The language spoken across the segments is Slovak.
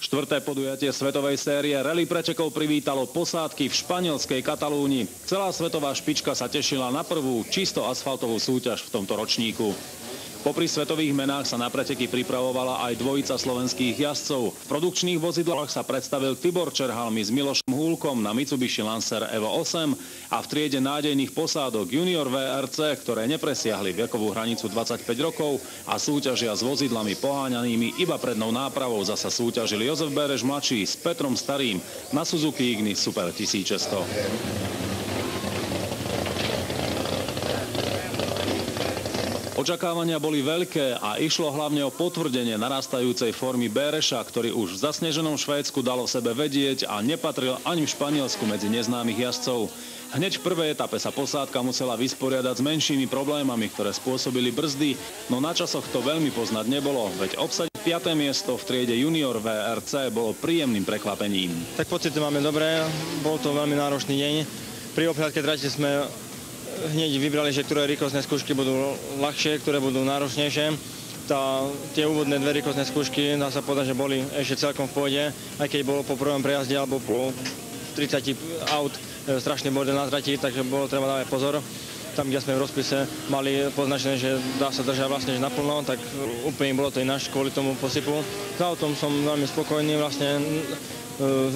Štvrté podujatie svetovej série rally pretekov privítalo posádky v španielskej Katalúni. Celá svetová špička sa tešila na prvú čisto asfaltovú súťaž v tomto ročníku. Popri svetových menách sa na preteky pripravovala aj dvojica slovenských jazdcov. V produkčných vozidlách sa predstavil Tibor Čerhalmi s Milošom Húlkom na Mitsubishi Lancer Evo 8 a v triede nádejných posádok Junior VRC, ktoré nepresiahli vekovú hranicu 25 rokov a súťažia s vozidlami poháňanými iba prednou nápravou, zasa súťažil Jozef Béreš mladší s Petrom Starým na Suzuki Ignis Super 1600. Očakávania boli veľké a išlo hlavne o potvrdenie narastajúcej formy Béreša, ktorý už v zasneženom Švédsku dalo sebe vedieť a nepatril ani v Španielsku medzi neznámych jazdcov. Hneď v prvej etape sa posádka musela vysporiadať s menšími problémami, ktoré spôsobili brzdy, no na časoch to veľmi poznať nebolo, veď obsadiť 5. miesto v triede Junior VRC bolo príjemným prekvapením. Tak pocity máme dobré, bol to veľmi náročný deň. Pri obhľadke trate sme hneď vybrali, že ktoré rýchlostné skúšky budú ľahšie, ktoré budú náročnejšie. Tie úvodné dve rýchlostné skúšky, dá sa povedať, že boli ešte celkom v pohode, aj keď bolo po prvom prejazde alebo po 30 aut strašný bordel na trati, takže bolo treba dávať pozor. Tam, kde sme v rozpise mali poznačené, že dá sa držať vlastne že naplno, tak úplne bolo to ináč kvôli tomu posypu. Za autom som veľmi spokojný, vlastne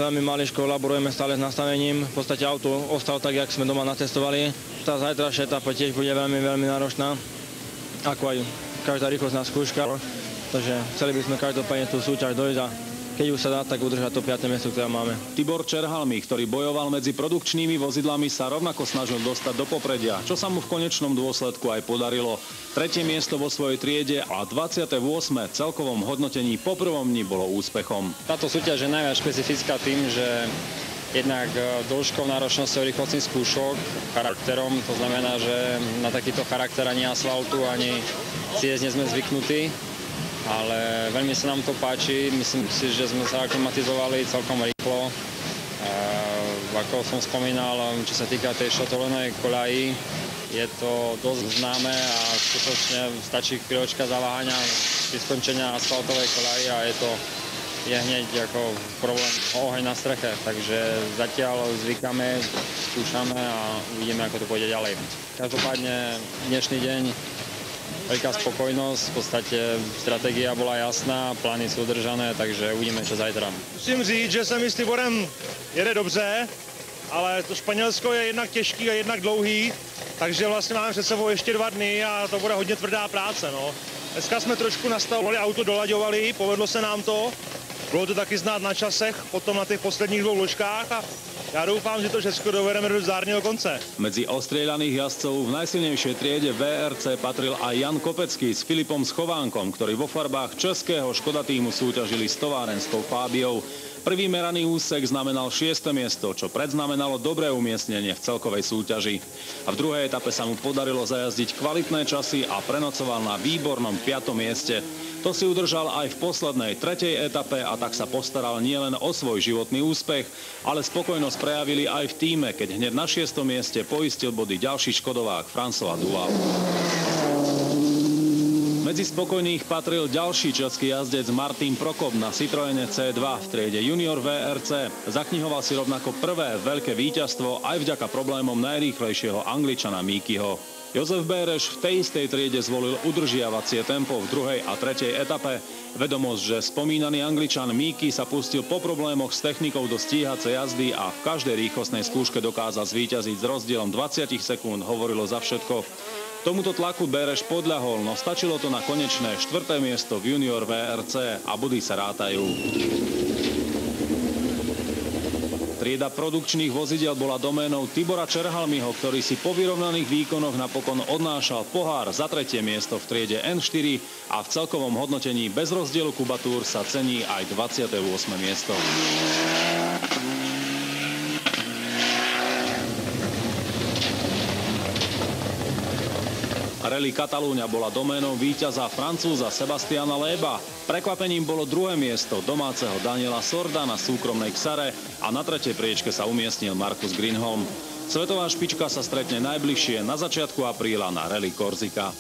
veľmi maličko laborujeme stále s nastavením. V podstate auto ostalo tak, jak sme doma natestovali. Tá zajtrajšia etapa tiež bude veľmi, veľmi náročná, ako aj každá rýchlostná skúška. Takže chceli by sme každopádne tú súťaž dojsť a keď už sa dá, tak udržať to 5. miesto, ktoré máme. Tibor Čerhalmi, ktorý bojoval medzi produkčnými vozidlami, sa rovnako snažil dostať do popredia, čo sa mu v konečnom dôsledku aj podarilo. 3. miesto vo svojej triede a 28. celkovom hodnotení po prvom dni bolo úspechom. Táto súťaž je najviac špecifická tým, že jednak dĺžkou náročnosťou rýchlostných skúšok, charakterom, to znamená, že na takýto charakter ani asfaltu, ani ciest nie sme zvyknutí. Ale veľmi sa nám to páči, myslím si, že sme sa aklimatizovali celkom rýchlo. Ako som spomínal, čo sa týka tej šotolenej koľaji, je to dosť známe a skutočne stačí chvíľočka zaváhania pri skončenia asfaltovej koľaji a je hneď ako problém oheň na streche. Takže zatiaľ zvykáme, skúšame a uvidíme, ako to pôjde ďalej. Každopádne dnešný deň veľká spokojnosť, v podstate stratégia bola jasná, plány jsou udržané, takže uvidíme, čo zajtra. Musím říct, že se mi s Tiborem jede dobře, ale to Španělsko je jednak těžký a jednak dlouhý, takže vlastně máme před sebou ještě 2 dny a to bude hodně tvrdá práce. No. Dneska jsme trošku nastavovali, auto dolaďovali, povedlo se nám to, bylo to taky znát na časech, potom na těch posledních 2 vložkách a ja dúfam, že to všetko dovedeme do zdárneho konce. Medzi ostrieľaných jazdcov v najsilnejšej triede VRC patril aj Jan Kopecký s Filipom Schovánkom, ktorí vo farbách českého Škoda týmu súťažili s továrenskou Fábiou. Prvý meraný úsek znamenal 6. miesto, čo predznamenalo dobré umiestnenie v celkovej súťaži. A v druhej etape sa mu podarilo zajazdiť kvalitné časy a prenocoval na výbornom 5. mieste. To si udržal aj v poslednej 3. etape a tak sa postaral nielen o svoj životný úspech, ale spokojnosť prejavili aj v tíme, keď hneď na 6. mieste poistil body ďalší škodovák François Duval. Medzi spokojných patril ďalší český jazdec Martin Prokop na Citroene C2 v triede Junior VRC. Zaknihoval si rovnako prvé veľké víťazstvo aj vďaka problémom najrýchlejšieho Angličana Míkyho. Jozef Béreš v tej istej triede zvolil udržiavacie tempo v 2. a 3. etape. Vedomosť, že spomínaný Angličan Míky sa pustil po problémoch s technikou do stíhacej jazdy a v každej rýchlostnej skúške dokázal zvíťaziť s rozdielom 20 sekúnd, hovorilo za všetko. Tomuto tlaku Béreš podľahol, no stačilo to na konečné 4. miesto v Junior VRC a body sa rátajú. Trieda produkčných vozidiel bola doménou Tibora Čerhalmiho, ktorý si po vyrovnaných výkonoch napokon odnášal pohár za 3. miesto v triede N4 a v celkovom hodnotení bez rozdielu kubatúr sa cení aj 28. miesto. Rally Katalúňa bola doménou víťaza Francúza Sebastiana Loeba. Prekvapením bolo 2. miesto domáceho Daniela Sorda na súkromnej Xare a na 3. priečke sa umiestnil Markus Grünholm. Svetová špička sa stretne najbližšie na začiatku apríla na Rally Korsika.